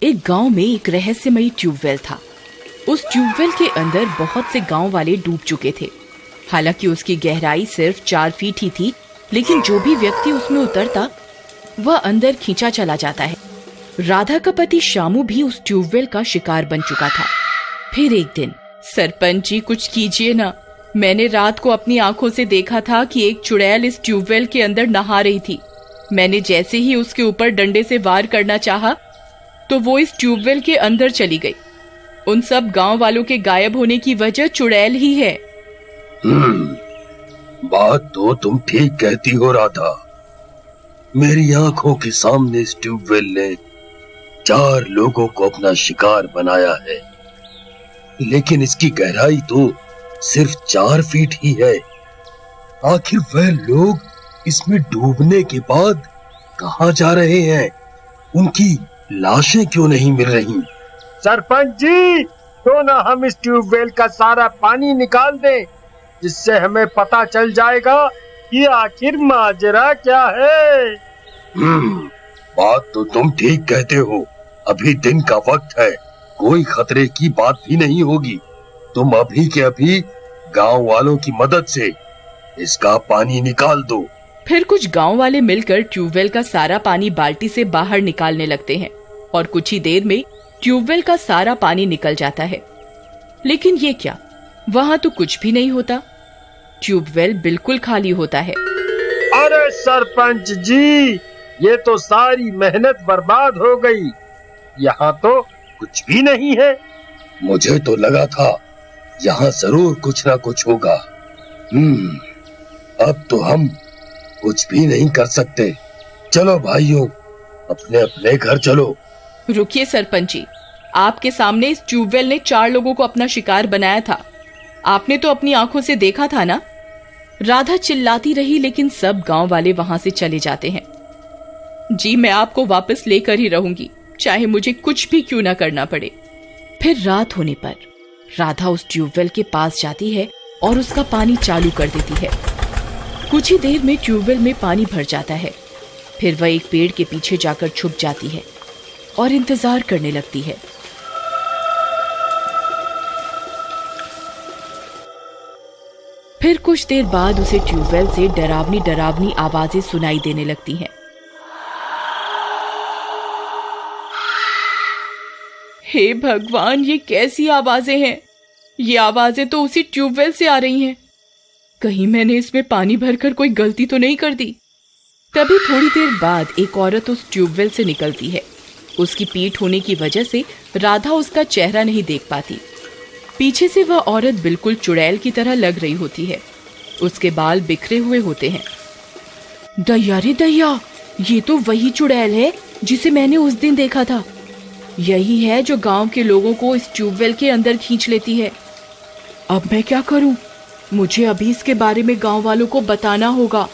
एक गांव में एक रहस्यमयी ट्यूबवेल था। उस ट्यूबवेल के अंदर बहुत से गांव वाले डूब चुके थे। हालांकि उसकी गहराई सिर्फ 4 फीट ही थी, लेकिन जो भी व्यक्ति उसमें उतरता वह अंदर खींचा चला जाता है। राधा का पति शामू भी उस ट्यूबवेल का शिकार बन चुका था। फिर एक दिन, सरपंच जी कुछ कीजिए ना, मैंने रात को अपनी आंखों से देखा था कि एक चुड़ैल इस ट्यूबवेल के अंदर नहा रही थी। मैंने जैसे ही उसके ऊपर डंडे से वार करना चाहा तो वो इस ट्यूबवेल के अंदर चली गई। उन सब गांव वालों के गायब होने की वजह चुड़ैल ही है। बात तो तुम ठीक कहती हो राधा। मेरी आंखों के सामने इस ट्यूबवेल ने 4 लोगों को अपना शिकार बनाया है, लेकिन इसकी गहराई तो सिर्फ 4 फीट ही है। आखिर वह लोग इसमें डूबने के बाद कहां जा रहे हैं? उनकी लाशें क्यों नहीं मिल रही? सरपंच जी, क्यों ना हम इस ट्यूबवेल का सारा पानी निकाल दें, जिससे हमें पता चल जाएगा कि आखिर माजरा क्या है। बात तो तुम ठीक कहते हो। अभी दिन का वक्त है, कोई खतरे की बात भी नहीं होगी। तुम अभी के अभी गांव वालों की मदद से इसका पानी निकाल दो। फिर कुछ गांव वाले मिलकर ट्यूबवेल का सारा पानी बाल्टी से बाहर निकालने लगते हैं और कुछ ही देर में ट्यूबवेल का सारा पानी निकल जाता है। लेकिन ये क्या, वहां तो कुछ भी नहीं होता। ट्यूबवेल बिल्कुल खाली होता है। अरे सरपंच जी, ये तो सारी मेहनत बर्बाद हो गई। यहाँ तो कुछ भी नहीं है। मुझे तो लगा था यहाँ जरूर कुछ ना कुछ होगा। अब तो हम कुछ भी नहीं कर सकते। चलो भाइयों, अपने अपने घर चलो। रुकिए सरपंच जी, आपके सामने इस ट्यूबवेल ने 4 लोगों को अपना शिकार बनाया था। आपने तो अपनी आंखों से देखा था ना। राधा चिल्लाती रही, लेकिन सब गांव वाले वहां से चले जाते हैं। जी, मैं आपको वापस लेकर ही रहूंगी, चाहे मुझे कुछ भी क्यों ना करना पड़े। फिर रात होने पर राधा उस ट्यूबवेल के पास जाती है और उसका पानी चालू कर देती है। कुछ ही देर में ट्यूबवेल में पानी भर जाता है। फिर वह एक पेड़ के पीछे जाकर छुप जाती है और इंतजार करने लगती है। फिर कुछ देर बाद उसे ट्यूबवेल से डरावनी डरावनी आवाजें सुनाई देने लगती हैं। हे भगवान, ये कैसी आवाजें हैं? ये आवाजें तो उसी ट्यूबवेल से आ रही हैं। कहीं मैंने इसमें पानी भरकर कोई गलती तो नहीं कर दी? तभी थोड़ी देर बाद एक औरत उस ट्यूबवेल से निकलती है। उसकी पीठ होने की वजह से राधा उसका चेहरा नहीं देख पाती। पीछे से वह औरत बिल्कुल चुड़ैल की तरह लग रही होती है। उसके बाल बिखरे हुए होते हैं। दया रे दया, ये तो वही चुड़ैल है जिसे मैंने उस दिन देखा था। यही है जो गांव के लोगों को इस ट्यूबवेल के अंदर खींच लेती है। अब मैं क्या करूं? मुझे अभी इसके बारे में गांव वालों को बताना होगा।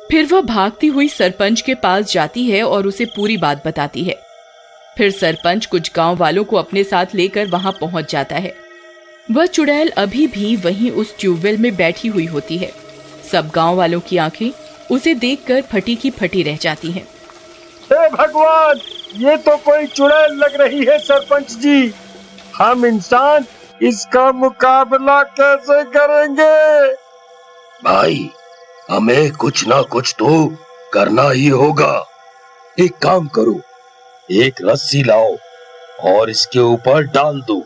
फिर वह भागती हुई सरपंच के पास जाती है और उसे पूरी बात बताती है। फिर सरपंच कुछ गांव वालों को अपने साथ लेकर वहां पहुंच जाता है। वह चुड़ैल अभी भी वहीं उस ट्यूबवेल में बैठी हुई होती है। सब गांव वालों की आंखें उसे देखकर फटी की फटी रह जाती हैं। हे भगवान, ये तो कोई चुड़ैल लग रही है सरपंच जी। हम इंसान इसका मुकाबला कैसे करेंगे? भाई, हमें कुछ ना कुछ तो करना ही होगा। एक काम करो, एक रस्सी लाओ और इसके ऊपर डाल दो।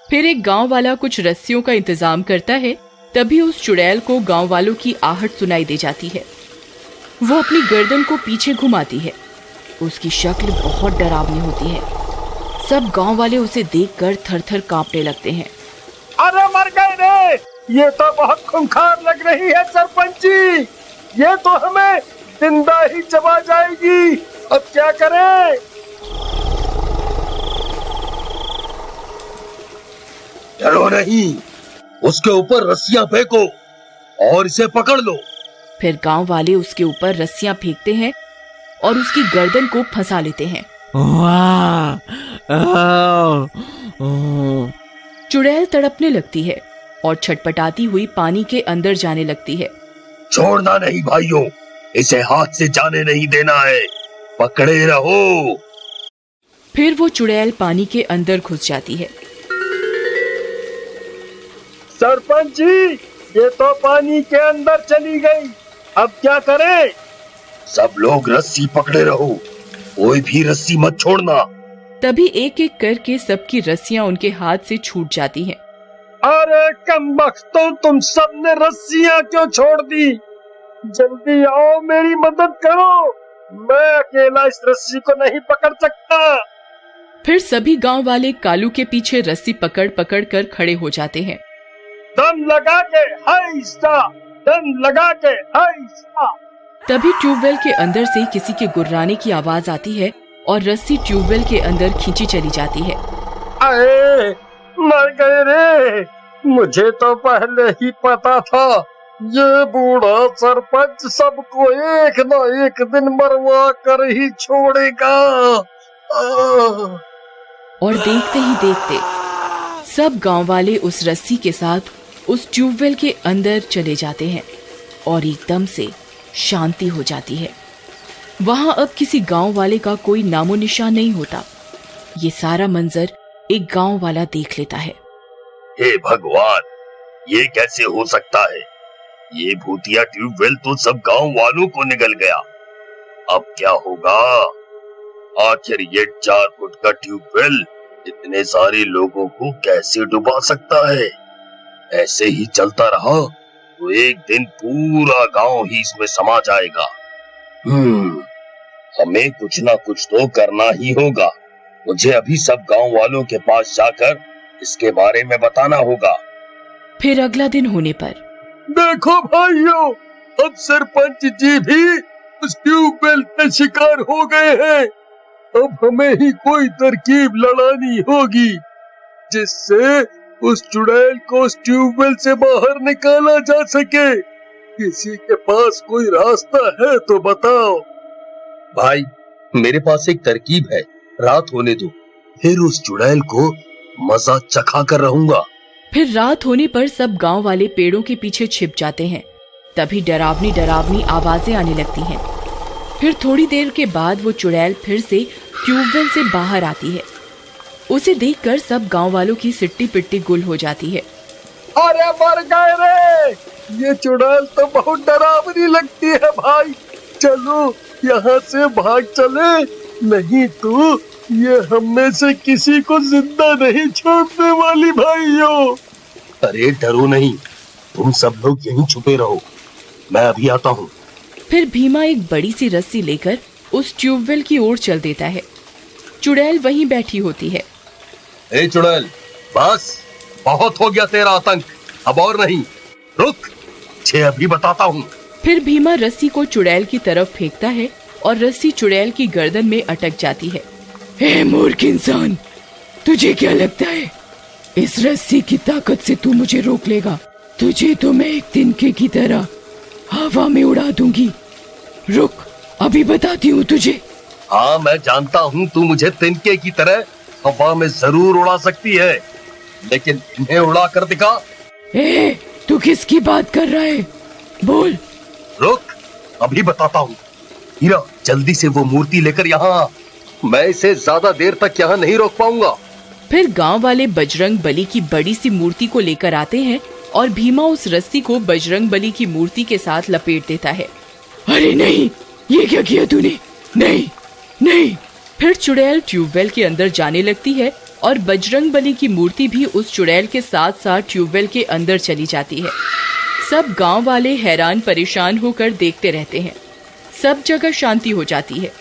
फिर एक गांव वाला कुछ रस्सियों का इंतजाम करता है। तभी उस चुड़ैल को गांव वालों की आहट सुनाई दे जाती है। वो अपनी गर्दन को पीछे घुमाती है। उसकी शक्ल बहुत डरावनी होती है। सब गांव वाले उसे देखकर थर-थर कांपने लगते हैं। अरे मर गए रे, ये तो बहुत खूंखार लग रही है सरपंच जी। ये तो हमें जिंदा ही चबा जाएगी। अब क्या करें? डरो नहीं, उसके ऊपर रस्सियां फेंको और इसे पकड़ लो। फिर गांव वाले उसके ऊपर रस्सियां फेंकते हैं और उसकी गर्दन को फंसा लेते हैं। चुड़ैल तड़पने लगती है और छटपटाती हुई पानी के अंदर जाने लगती है। छोड़ना नहीं भाइयों, इसे हाथ से जाने नहीं देना है। पकड़े रहो। फिर वो चुड़ैल पानी के अंदर घुस जाती है। सरपंच जी, ये तो पानी के अंदर चली गई, अब क्या करें? सब लोग रस्सी पकड़े रहो, कोई भी रस्सी मत छोड़ना। तभी एक एक करके सबकी रस्सियां उनके हाथ से छूट जाती हैं। अरे कमबख्तों, तुम सबने रस्सियां क्यों छोड़ दी? जल्दी आओ, मेरी मदद करो, मैं अकेला इस रस्सी को नहीं पकड़ सकता। फिर सभी गांव वाले कालू के पीछे रस्सी पकड़ पकड़ कर खड़े हो जाते हैं। दम लगा के हाइसा, दम लगा के हाइसा। तभी ट्यूबवेल के अंदर से किसी के गुर्राने की आवाज आती है और रस्सी ट्यूबवेल के अंदर खींची चली जाती है। अरे मर गए रे, मुझे तो पहले ही पता था, ये बूढ़ा सरपंच सबको एक न एक दिन मरवा कर ही छोड़ेगा। और देखते ही देखते सब गांव वाले उस रस्सी के साथ उस ट्यूबवेल के अंदर चले जाते हैं और एकदम से शांति हो जाती है। वहां अब किसी गांव वाले का कोई नामो निशान नहीं होता। ये सारा मंजर एक गांव वाला देख लेता है। हे भगवान, ये कैसे हो सकता है? ये भूतिया ट्यूबवेल तो सब गांव वालों को निगल गया। अब क्या होगा? आखिर ये 4 फुट का ट्यूबवेल इतने सारे लोगों को कैसे डुबा सकता है? ऐसे ही चलता रहा तो एक दिन पूरा गांव ही इसमें समा जाएगा। हमें कुछ ना कुछ तो करना ही होगा। मुझे अभी सब गांव वालों के पास जाकर इसके बारे में बताना होगा। फिर अगला दिन होने पर देखो भाइयों, अब सरपंच जी भी उस ट्यूबवेल के शिकार हो गए हैं। अब हमें ही कोई तरकीब लड़ानी होगी जिससे उस चुड़ैल को उस ट्यूबवेल से बाहर निकाला जा सके। किसी के पास कोई रास्ता है तो बताओ। भाई, मेरे पास एक तरकीब है, रात होने दो, फिर उस चुड़ैल को मजा चखा कर रहूंगा। फिर रात होने पर सब गांव वाले पेड़ों के पीछे छिप जाते हैं। तभी डरावनी डरावनी आवाजें आने लगती हैं। फिर थोड़ी देर के बाद वो चुड़ैल फिर से ट्यूबवेल से बाहर आती है। उसे देखकर सब गांव वालों की सिट्टी पिट्टी गुल हो जाती है। अरे मर गए रे, ये चुड़ैल तो बहुत डरावनी लगती है भाई। चलो यहाँ से भाग चले, नहीं तो ये हम में से किसी को जिंदा नहीं छोड़ने वाली भाइयों। अरे डरो नहीं, तुम सब लोग यहीं छुपे रहो, मैं अभी आता हूँ। फिर भीमा एक बड़ी सी रस्सी लेकर उस ट्यूबवेल की ओर चल देता है। चुड़ैल वहीं बैठी होती है। ए चुड़ैल, बस बहुत हो गया तेरा आतंक, अब और नहीं, रुक, छे अभी बताता हूँ। फिर भीमा रस्सी को चुड़ैल की तरफ फेंकता है और रस्सी चुड़ैल की गर्दन में अटक जाती है। हे मूर्ख इंसान, तुझे क्या लगता है इस रस्सी की ताकत से तू मुझे रोक लेगा? तुझे तो मैं एक तिनके की तरह हवा में उड़ा दूंगी। रुक, अभी बताती हूँ तुझे। हाँ, मैं जानता हूँ तू मुझे तिनके की तरह हवा में जरूर उड़ा सकती है, लेकिन इन्हें उड़ा कर दिखा। तू किसकी बात कर रहा है? बोल। रुक, अभी बताता हूँ। हीरा, जल्दी से वो मूर्ति लेकर यहाँ आ, मैं इसे ज्यादा देर तक यहाँ नहीं रोक पाऊंगा। फिर गांव वाले बजरंग बली की बड़ी सी मूर्ति को लेकर आते हैं और भीमा उस रस्सी को बजरंग बली की मूर्ति के साथ लपेट देता है। अरे नहीं, ये क्या किया तूने? नहीं नहीं। फिर चुड़ैल ट्यूबवेल के अंदर जाने लगती है और बजरंग बली की मूर्ति भी उस चुड़ैल के साथ साथ ट्यूबवेल के अंदर चली जाती है। सब गांव वाले हैरान परेशान होकर देखते रहते हैं। सब जगह शांति हो जाती है।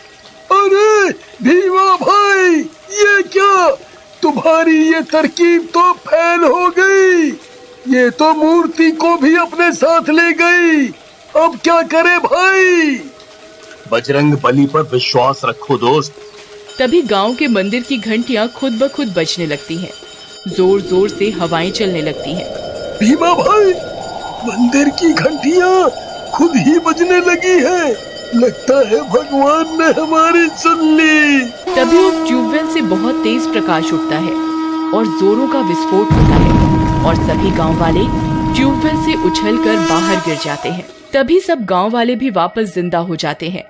अरे भीमा भाई, ये क्या? तुम्हारी ये तरकीब तो फेल हो गई। ये तो मूर्ति को भी अपने साथ ले गई। अब क्या करे भाई? बजरंग बली पर विश्वास रखो दोस्त। तभी गांव के मंदिर की घंटियां खुद ब खुद बजने लगती हैं। जोर जोर से हवाएं चलने लगती हैं। भीमा भाई, मंदिर की घंटियां खुद ही बजने लगी है। लगता है भगवान ने हमारी सुन ली। तभी उस ट्यूबवेल से बहुत तेज प्रकाश उठता है और जोरों का विस्फोट होता है और सभी गांव वाले ट्यूबवेल से उछलकर बाहर गिर जाते हैं। तभी सब गांव वाले भी वापस जिंदा हो जाते हैं।